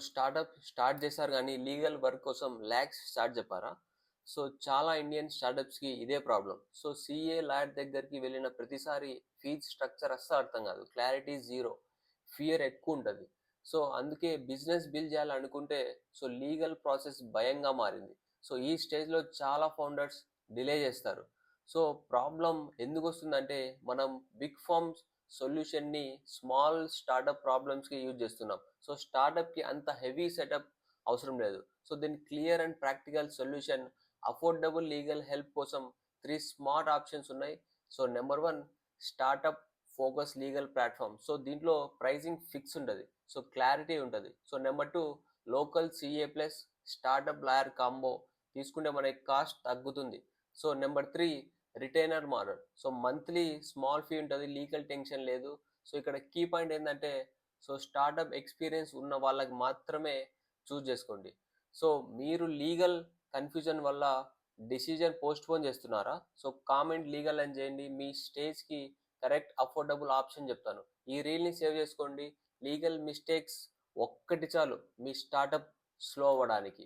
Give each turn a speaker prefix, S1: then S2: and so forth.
S1: Startup start చేశారు కానీ legal work కోసం ల్యాక్స్ స్టార్ట్ చెప్పారా? సో చాలా ఇండియన్ స్టార్టప్స్కి ఇదే ప్రాబ్లం. సో సిఏ లాయర్ దగ్గరికి వెళ్ళిన ప్రతిసారి ఫీజ్ స్ట్రక్చర్ అస్సలు అర్థం కాదు, క్లారిటీ జీరో, ఫియర్ ఎక్కువ ఉంటుంది. సో అందుకే బిజినెస్ బిల్డ్ చేయాలనుకుంటే సో లీగల్ ప్రాసెస్ భయంగా మారింది. సో ఈ స్టేజ్లో చాలా ఫౌండర్స్ డిలే చేస్తారు. సో ప్రాబ్లం ఎందుకు వస్తుందంటే మనం బిగ్ ఫార్మ్స్ సొల్యూషన్ని స్మాల్ స్టార్టప్ ప్రాబ్లమ్స్కి యూజ్ చేస్తున్నాం. సో స్టార్టప్కి అంత హెవీ సెటప్ అవసరం లేదు. సో దీని clear and practical solution, affordable legal help కోసం 3 స్మార్ట్ ఆప్షన్స్ ఉన్నాయి. So number 1, startup focus legal platform. So దీంట్లో ప్రైసింగ్ ఫిక్స్ ఉంటుంది, సో క్లారిటీ ఉంటుంది. So number 2, local CA plus startup lawyer combo తీసుకుంటే మనకి కాస్ట్ తగ్గుతుంది. So number 3, retainer model. So monthly small fee ఉంటుంది, legal tension లేదు. So ఇక్కడ key point ఏంటంటే సో స్టార్టప్ ఎక్స్పీరియన్స్ ఉన్న వాళ్ళకి మాత్రమే చూస్ చేసుకోండి. సో మీరు లీగల్ కన్ఫ్యూజన్ వల్ల డిసిజన్ పోస్ట్ పోన్ చేస్తున్నారా? సో కామెంట్ లీగల్ అని చేయండి, మీ స్టేజ్కి కరెక్ట్ అఫోర్డబుల్ ఆప్షన్ చెప్తాను. ఈ రీల్ని సేవ్ చేసుకోండి. లీగల్ మిస్టేక్స్ ఒక్కటి చాలు మీ స్టార్టప్ స్లో అవ్వడానికి.